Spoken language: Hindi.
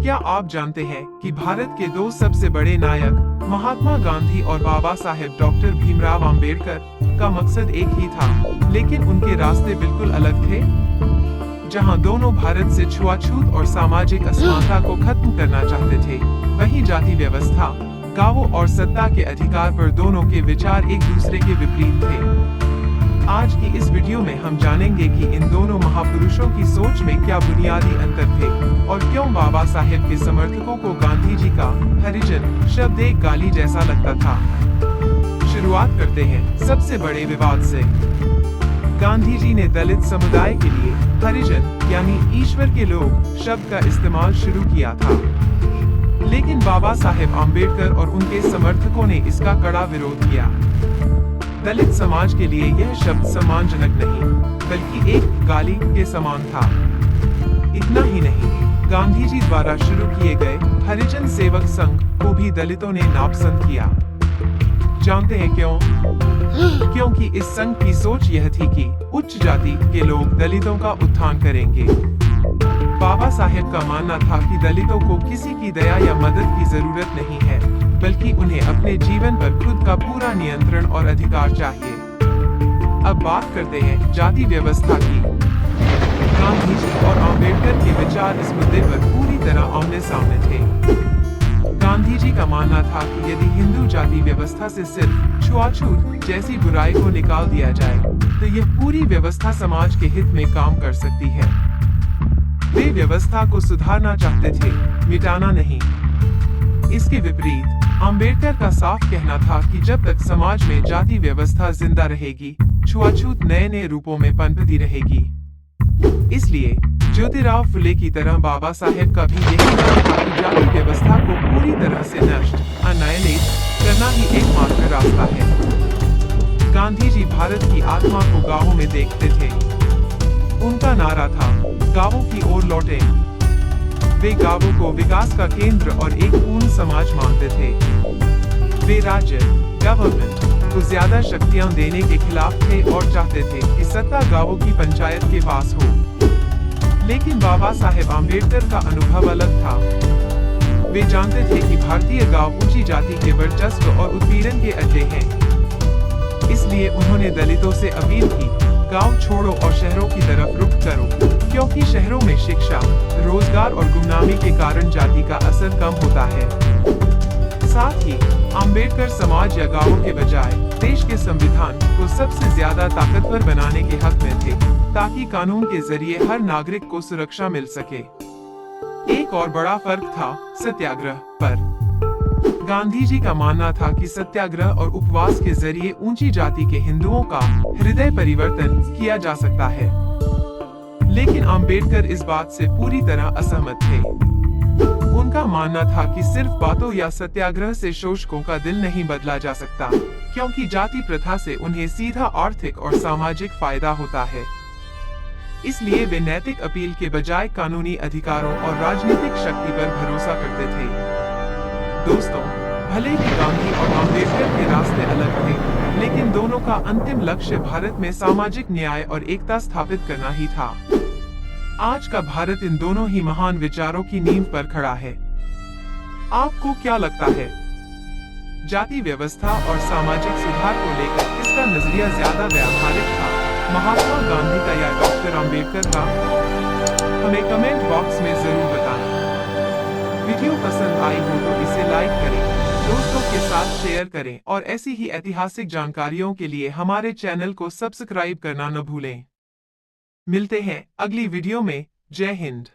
क्या आप जानते हैं कि भारत के दो सबसे बड़े नायक महात्मा गांधी और बाबा साहेब डॉक्टर भीमराव अंबेडकर का मकसद एक ही था, लेकिन उनके रास्ते बिल्कुल अलग थे। जहां दोनों भारत से छुआछूत और सामाजिक असमानता को खत्म करना चाहते थे, वहीं जाति व्यवस्था, गांवों और सत्ता के अधिकार पर दोनों के विचार एक दूसरे के विपरीत थे। आज की इस वीडियो में हम जानेंगे कि इन दोनों महापुरुषों की सोच में क्या बुनियादी अंतर थे और क्यों बाबा साहेब के समर्थकों को गांधी जी का हरिजन शब्द एक गाली जैसा लगता था। शुरुआत करते हैं सबसे बड़े विवाद से। गांधी जी ने दलित समुदाय के लिए हरिजन यानी ईश्वर के लोग शब्द का इस्तेमाल शुरू किया था, लेकिन बाबा साहेब अम्बेडकर और उनके समर्थकों ने इसका कड़ा विरोध किया। दलित समाज के लिए यह शब्द सम्मानजनक नहीं, बल्कि एक गाली के समान था। इतना ही नहीं, गांधी जी द्वारा शुरू किए गए हरिजन सेवक संघ को भी दलितों ने नापसंद किया। जानते हैं क्यों? क्योंकि इस संघ की सोच यह थी कि उच्च जाति के लोग दलितों का उत्थान करेंगे। बाबा साहेब का मानना था कि दलितों को किसी की दया या मदद की जरूरत नहीं है, बल्कि उन्हें अपने जीवन पर खुद का पूरा नियंत्रण और अधिकार चाहिए। अब बात करते हैं जाति व्यवस्था की। गांधी जी और अम्बेडकर के विचार इस मुद्दे पर पूरी तरह आमने सामने थे। गांधी जी का मानना था कि यदि हिंदू जाति व्यवस्था से सिर्फ छुआछूत जैसी बुराई को निकाल दिया जाए, तो यह पूरी व्यवस्था समाज के हित में काम कर सकती है। वे व्यवस्था को सुधारना चाहते थे, मिटाना नहीं। इसके विपरीत अम्बेडकर का साफ कहना था कि जब तक समाज में जाति व्यवस्था जिंदा रहेगी, छुआछूत नए नए रूपों में पनपती रहेगी। इसलिए ज्योतिराव फुले की तरह बाबा साहेब का भी यही मानना था कि जाति व्यवस्था को पूरी तरह से नष्ट अन्नायलेट करना ही एकमात्र रास्ता है। गांधी जी भारत की आत्मा को गांवों में देखते थे। उनका नारा था, गांवों की ओर लौटें। वे गांवों को विकास का केंद्र और एक पूर्ण समाज मानते थे। वे राज्य गवर्नमेंट को ज्यादा शक्तियां देने के खिलाफ थे और चाहते थे कि सत्ता गांवों की पंचायत के पास हो। लेकिन बाबा साहेब अम्बेडकर का अनुभव अलग था। वे जानते थे कि भारतीय गांव ऊंची जाति के वर्चस्व और उत्पीड़न के अड्डे हैं। इसलिए उन्होंने दलितों से अपील की, गांव छोड़ो और शहरों की तरफ रुख करो, क्योंकि शहरों में शिक्षा, रोजगार और गुमनामी के कारण जाति का असर कम होता है। साथ ही अम्बेडकर समाज या गांवों के बजाय देश के संविधान को सबसे ज्यादा ताकतवर बनाने के हक में थे, ताकि कानून के जरिए हर नागरिक को सुरक्षा मिल सके। एक और बड़ा फर्क था सत्याग्रह पर। गांधी जी का मानना था कि सत्याग्रह और उपवास के जरिए ऊंची जाति के हिंदुओं का हृदय परिवर्तन किया जा सकता है, लेकिन अम्बेडकर इस बात से पूरी तरह असहमत थे। उनका मानना था कि सिर्फ बातों या सत्याग्रह से शोषकों का दिल नहीं बदला जा सकता, क्योंकि जाति प्रथा से उन्हें सीधा आर्थिक और सामाजिक फायदा होता है। इसलिए वे नैतिक अपील के बजाय कानूनी अधिकारों और राजनीतिक शक्ति पर भरोसा करते थे। दोस्तों, भले ही गांधी और अम्बेडकर के रास्ते अलग थे, लेकिन दोनों का अंतिम लक्ष्य भारत में सामाजिक न्याय और एकता स्थापित करना ही था। आज का भारत इन दोनों ही महान विचारों की नींव पर खड़ा है। आपको क्या लगता है? जाति व्यवस्था और सामाजिक सुधार को लेकर किसका नजरिया ज्यादा व्यावहारिक था, महात्मा गांधी का या डॉक्टर अम्बेडकर का? हमें कमेंट बॉक्स में जरूर बताना। वीडियो पसंद आई हो तो इसे लाइक करें, दोस्तों के साथ शेयर करें और ऐसी ही ऐतिहासिक जानकारियों के लिए हमारे चैनल को सब्सक्राइब करना न भूलें। मिलते हैं अगली वीडियो में। जय हिंद।